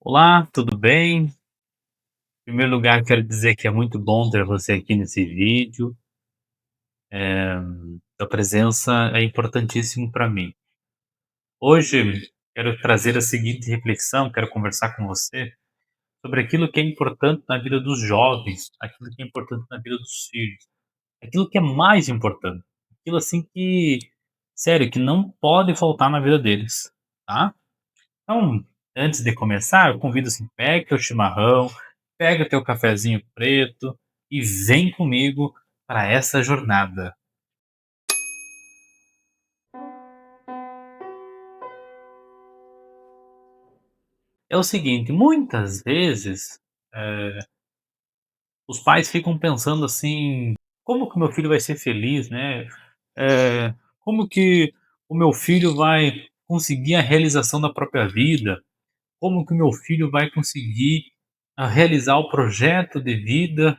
Olá, tudo bem? Em primeiro lugar, quero dizer que é muito bom ter você aqui nesse vídeo. Sua presença é importantíssimo para mim. Hoje, quero trazer a seguinte reflexão, quero conversar com você sobre aquilo que é importante na vida dos jovens, aquilo que é importante na vida dos filhos, aquilo que é mais importante, aquilo assim que, sério, que não pode faltar na vida deles, tá? Então, antes de começar, eu convido assim, pega teu chimarrão, pega teu cafezinho preto e vem comigo para essa jornada. É o seguinte, muitas vezes, eh, os pais ficam pensando assim: "Como que o meu filho vai ser feliz, né? Como que o meu filho vai conseguir a realização da própria vida? Como que o meu filho vai conseguir, realizar o projeto de vida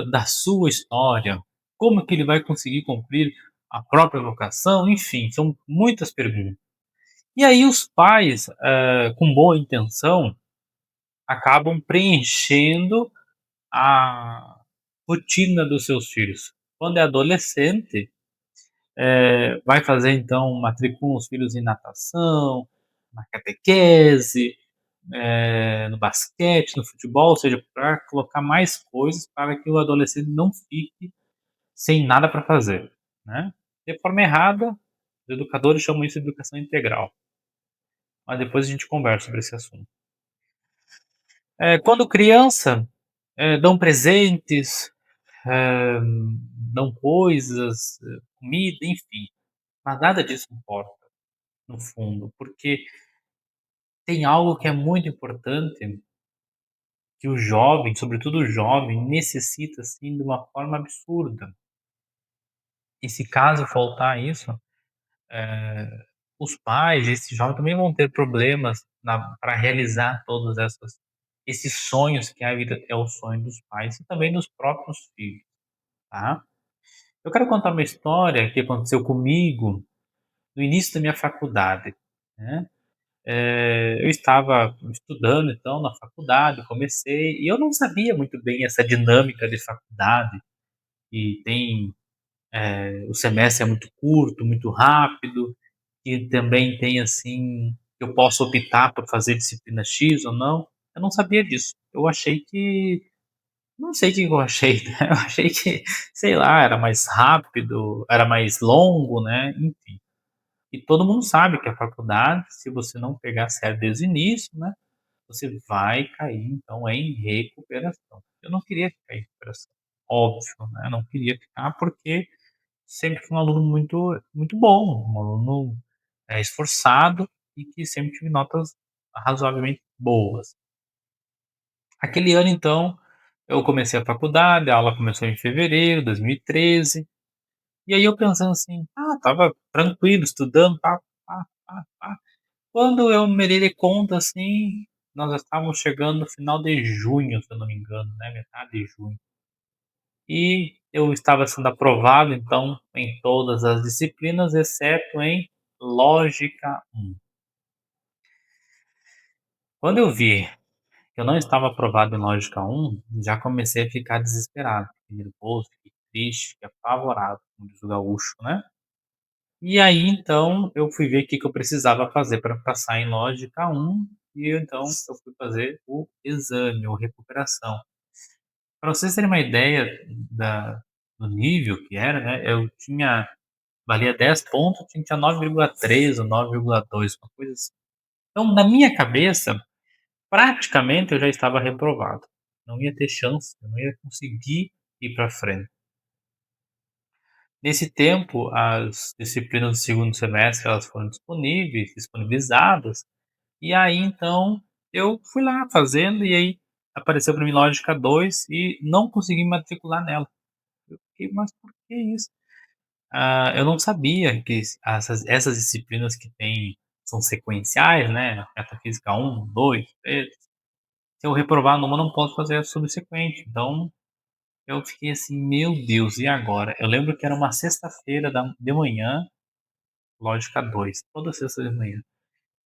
da sua história, como que ele vai conseguir cumprir a própria vocação, enfim, são muitas perguntas. E aí os pais, com boa intenção, acabam preenchendo a rotina dos seus filhos. Quando é adolescente, vai fazer então matricula os filhos em natação, na catequese, no basquete, no futebol, ou seja, para colocar mais coisas para que o adolescente não fique sem nada para fazer, né. De forma errada, os educadores chamam isso de educação integral, mas depois a gente conversa sobre esse assunto. Quando criança, dão presentes, eh, dão coisas, comida, enfim, mas nada disso importa, no fundo, porque tem algo que é muito importante, que o jovem, sobretudo o jovem, necessita, assim, de uma forma absurda. E se caso faltar isso, eh, os pais desses jovens também vão ter problemas para realizar todos essas esses sonhos que a vida é o sonho dos pais e também dos próprios filhos, tá. Eu quero contar uma história que aconteceu comigo no início da minha faculdade, né. Eu estava estudando, então, na faculdade, comecei e eu não sabia muito bem essa dinâmica de faculdade, e tem o semestre é muito curto, muito rápido, e também tem, assim, eu posso optar por fazer disciplina X ou não. Eu não sabia disso. Eu achei que não sei o que eu achei, né, eu achei que, sei lá, era mais rápido, era mais longo, né, enfim. E todo mundo sabe que a faculdade, se você não pegar sério desde o início, né, você vai cair, então, em recuperação. Eu não queria ficar em recuperação, óbvio, né, eu não queria ficar porque sempre fui um aluno muito bom, um aluno, esforçado e que sempre tive notas razoavelmente boas. Aquele ano então, eu comecei a faculdade, a aula começou em fevereiro de 2013, e aí eu pensando assim: "Ah, estava tranquilo, estudando, pá, pá, pá, pá". Quando eu me dei conta, assim, nós já estávamos chegando no final de junho, se eu não me engano, né, metade de junho. E eu estava sendo aprovado, então, em todas as disciplinas, exceto em Lógica 1. Quando eu vi que eu não estava aprovado em Lógica 1, já comecei a ficar desesperado, fiquei nervoso, fiquei triste, fiquei apavorado, como diz o gaúcho, né. E aí, então, eu fui ver o que que eu precisava fazer para passar em Lógica 1, e então eu fui fazer o exame, ou recuperação. Para vocês terem uma ideia da do nível que era, né, eu tinha valia 10 pontos, eu tinha 9,3 ou 9,2, uma coisa assim. Então, na minha cabeça, praticamente eu já estava reprovado. Não ia ter chance, eu não ia conseguir ir para frente. Nesse tempo, as disciplinas do segundo semestre, elas foram disponibilizadas, e aí então eu fui lá fazendo, e aí apareceu para mim Lógica 2 e não consegui me matricular nela. Eu fiquei: "Mas por que isso?". Eu não sabia que essas disciplinas que tem são sequenciais, né, Metafísica 1, 2, 3. Se eu reprovar numa, eu não posso fazer a subsequente. Então, eu fiquei assim: "Meu Deus, e agora?". Eu lembro que era uma sexta-feira da de manhã, Lógica 2, toda sexta de manhã.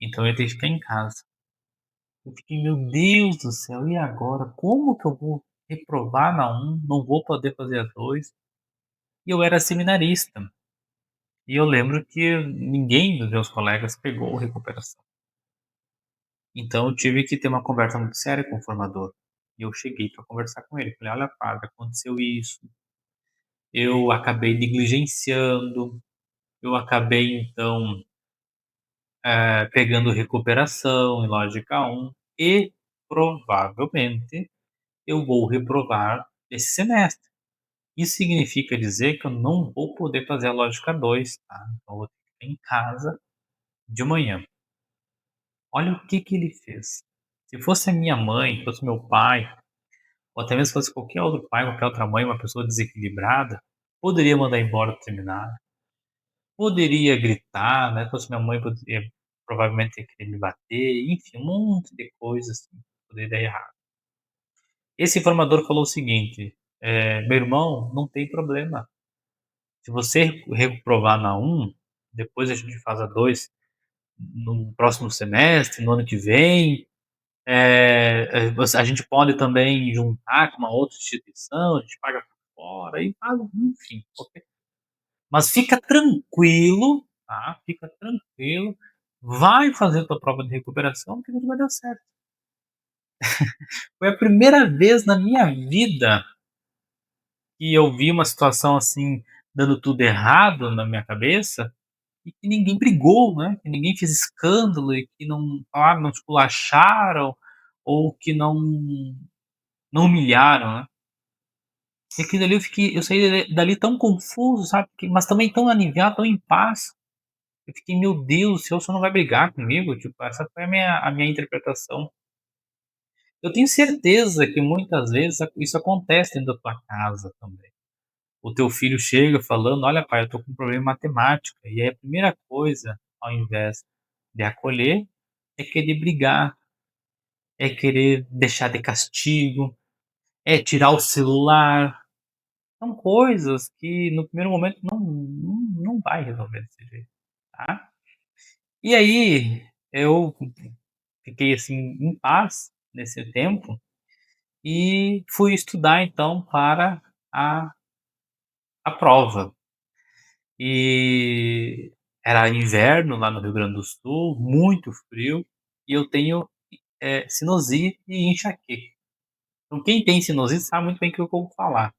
Então eu ia ter que ficar em casa. Eu fiquei: "Meu Deus do céu, e agora? Como que eu vou reprovar na um? Não vou poder fazer a 2". E eu era seminarista, e eu lembro que ninguém dos meus colegas pegou recuperação. Então eu tive que ter uma conversa muito séria com o formador. E eu cheguei para conversar com ele, falei: "Olha, padre, aconteceu isso, eu acabei negligenciando, eu acabei então, pegando recuperação em lógica um e provavelmente eu vou reprovar esse semestre. Isso significa dizer que eu não vou poder fazer a lógica 2, tá? Então eu vou ter que ficar em casa de manhã". Olha o que que ele fez. Se fosse a minha mãe, fosse meu pai, ou até mesmo se fosse qualquer outro pai, qualquer outra mãe, uma pessoa desequilibrada, poderia mandar embora do seminário, poderia gritar, né, se fosse minha mãe poderia provavelmente ia querer me bater, enfim, um monte de coisas, assim, poderia dar errado. Esse informador falou o seguinte: "Meu irmão, não tem problema, se você reprovar na um, depois a gente faz a 2 no próximo semestre, no ano que vem, você a gente pode também juntar com uma outra instituição, a gente paga por fora e faz, enfim, qualquer, mas fica tranquilo, tá, fica tranquilo, vai fazer tua prova de recuperação que tudo vai dar certo". Foi a primeira vez na minha vida que eu vi uma situação assim, dando tudo errado na minha cabeça, e que ninguém brigou, né, que ninguém fez escândalo e que não falaram, não esculacharam, ou que não humilharam, né. E aquilo ali eu saí dali tão confuso, sabe, mas também tão aliviado, tão em paz. Eu fiquei: "Meu Deus, o senhor não vai brigar comigo?". Tipo, essa foi a minha interpretação. Eu tenho certeza que muitas vezes isso acontece dentro da tua casa também. O teu filho chega falando: "Olha pai, eu tô com um problema em matemática", e aí a primeira coisa, ao invés de acolher, é querer brigar, é querer deixar de castigo, é tirar o celular. São coisas que no primeiro momento não vai resolver desse jeito, tá. E aí, eu fiquei, assim, em paz nesse tempo e fui estudar então para a a prova. E era inverno lá no Rio Grande do Sul, muito frio, e eu tenho, sinusite e enxaqueca. Então quem tem sinusite sabe muito bem o que eu vou falar.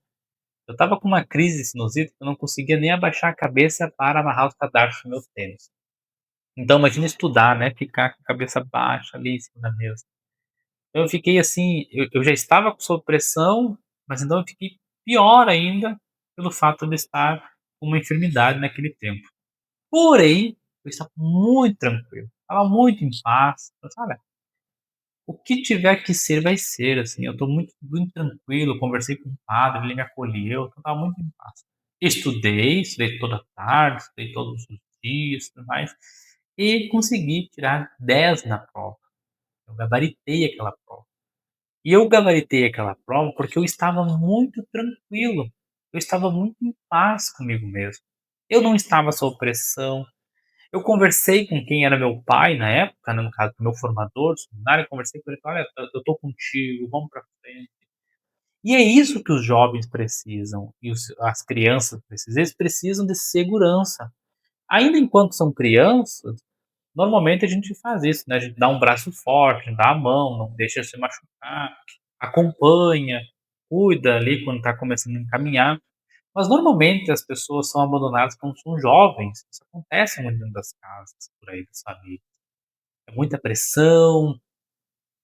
Eu estava com uma crise de sinusite que eu não conseguia nem abaixar a cabeça para amarrar os cadarços do meu tênis. Então imagina estudar, né, ficar com a cabeça baixa ali em cima da mesa. Então eu fiquei assim, eu já estava sob pressão, mas então eu fiquei pior ainda pelo fato de estar com uma enfermidade naquele tempo. Porém, eu estava muito tranquilo, estava muito em paz, eu falei: "Olha, o que tiver que ser vai ser, assim, eu estou muito tranquilo", conversei com o padre, ele me acolheu, então estava muito em paz. Estudei toda tarde, estudei todos os dias e tudo mais, e consegui tirar 10 na prova. Eu gabaritei aquela prova. E eu gabaritei aquela prova porque eu estava muito tranquilo, eu estava muito em paz comigo mesmo. Eu não estava sob pressão, eu conversei com quem era meu pai na época, né, no caso, meu formador do seminário, eu conversei com ele, falei: "Olha, eu estou contigo, vamos pra frente". E é isso que os jovens precisam, e as crianças precisam, eles precisam de segurança. Ainda enquanto são crianças, normalmente a gente faz isso, né, a gente dá um braço forte, dá a mão, não deixa se machucar, acompanha, cuida ali quando está começando a caminhar. Mas normalmente as pessoas são abandonadas quando são jovens, isso acontece muito dentro das casas, por aí, das famílias. É muita pressão,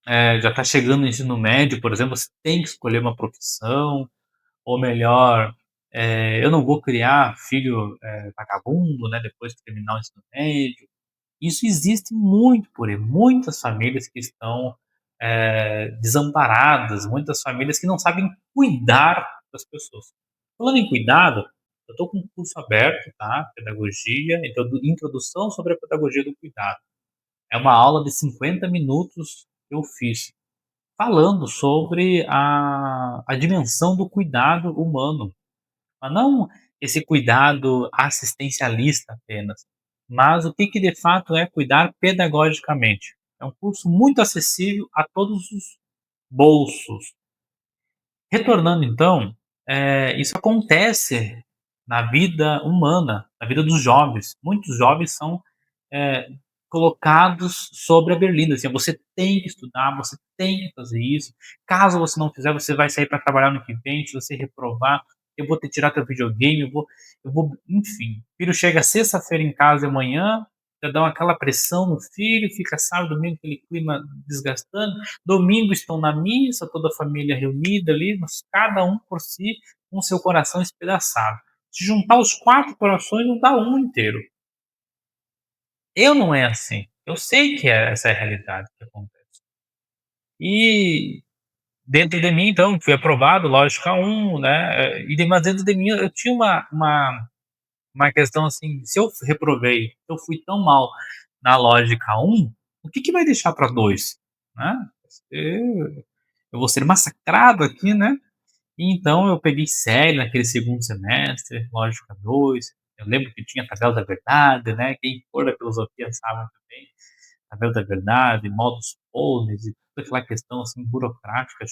já está chegando no ensino médio, por exemplo, você tem que escolher uma profissão, ou melhor, eu não vou criar filho, vagabundo, né, depois que terminar o ensino médio. Isso existe muito por aí, muitas famílias que estão, desamparadas, muitas famílias que não sabem cuidar das pessoas. Falando em cuidado, eu estou com um curso aberto, tá, pedagogia, introdução sobre a pedagogia do cuidado. É uma aula de 50 minutos que eu fiz, falando sobre a dimensão do cuidado humano. Mas não esse cuidado assistencialista apenas, mas o que que de fato é cuidar pedagogicamente. É um curso muito acessível a todos os bolsos. Retornando então, isso acontece na vida humana, na vida dos jovens. Muitos jovens são, eh, colocados sobre a berlinda, assim: "Você tem que estudar, você tem que fazer isso, caso você não fizer, você vai sair para trabalhar no que vem, se você reprovar, eu vou te tirar teu videogame, eu vou", enfim. O filho chega sexta-feira em casa de manhã, já dão aquela pressão no filho, fica sábado, domingo aquele clima desgastando. Domingo estão na missa, toda a família reunida ali, mas cada um por si, com seu coração espedaçado. Se juntar os 4 corações não dá um inteiro. Eu não é assim. Eu sei que essa é a realidade que acontece. E dentro de mim, então, fui aprovado, lógica 1, né, mas dentro de mim eu tinha uma questão assim: se eu reprovei, se eu fui tão mal na lógica 1, o que que vai deixar para 2, né? Eu vou ser massacrado aqui, né? E então eu peguei sério naquele segundo semestre, lógica 2. Eu lembro que tinha a tabela da verdade, né, quem for da filosofia sabe muito bem, tabela da verdade, modus ponens e toda aquela questão, assim, burocrática,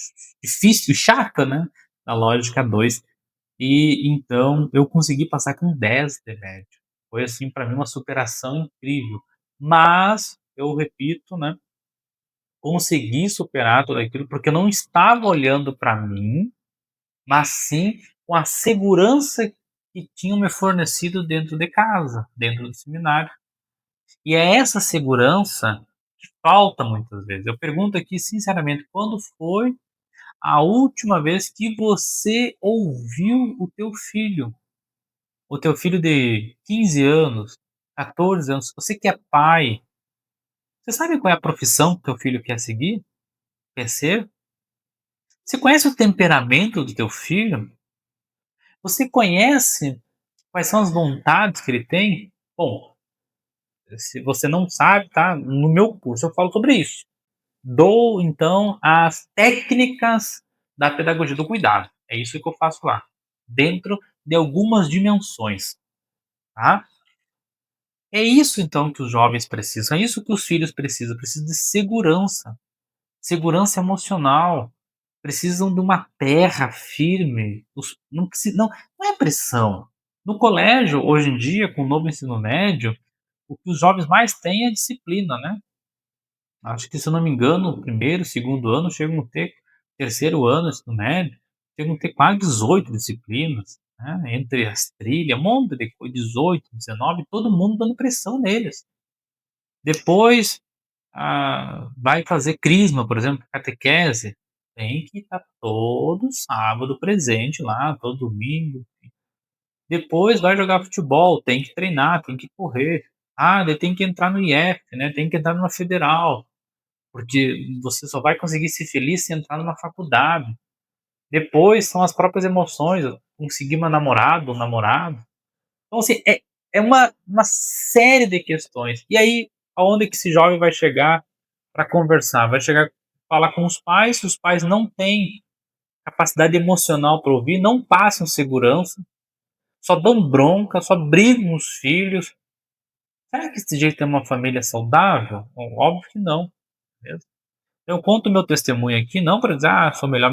difícil e chata, né, da lógica 2. E então eu consegui passar com 10 de média. Foi, assim, para mim uma superação incrível. Mas, eu repito, né, consegui superar tudo aquilo, porque eu não estava olhando para mim, mas sim com a segurança que tinham me fornecido dentro de casa, dentro do seminário. E é essa segurança que falta muitas vezes. Eu pergunto aqui sinceramente, quando foi a última vez que você ouviu o teu filho? O teu filho de 15 anos, 14 anos, você que é pai, você sabe qual é a profissão que teu filho quer seguir? Quer ser? Você conhece o temperamento do teu filho? Você conhece quais são as vontades que ele tem? Bom, se você não sabe, tá? No meu curso eu falo sobre isso. Dou então as técnicas da pedagogia do cuidado. É isso que eu faço lá, dentro de algumas dimensões, tá? É isso então que os jovens precisam, é isso que os filhos precisam de segurança, segurança emocional, precisam de uma terra firme, não é pressão. No colégio, hoje em dia, com o novo ensino médio, o que os jovens mais têm é disciplina, né. Acho que, se eu não me engano, o primeiro, segundo ano chegam a ter, terceiro ano, ensino médio, chegam a ter quase 18 disciplinas, né, entre as trilhas, um monte de coisa, 18, 19, todo mundo dando pressão neles. Depois, vai fazer crisma, por exemplo, catequese, tem que estar todo sábado presente lá, todo domingo. Depois vai jogar futebol, tem que treinar, tem que correr. Daí tem que entrar no IF, né, tem que entrar numa federal, porque você só vai conseguir ser feliz se entrar numa faculdade. Depois são as próprias emoções, conseguir uma namorada, um namorado. Então, assim, é uma série de questões. E aí, aonde que esse jovem vai chegar para conversar? Vai chegar falar com os pais, se os pais não têm capacidade emocional para ouvir, não passam segurança, só dão bronca, só brigam os filhos. Será que esse jeito é uma família saudável? Bom, óbvio que não, mesmo. Eu conto meu testemunho aqui não para dizer: "Ah, sou melhor",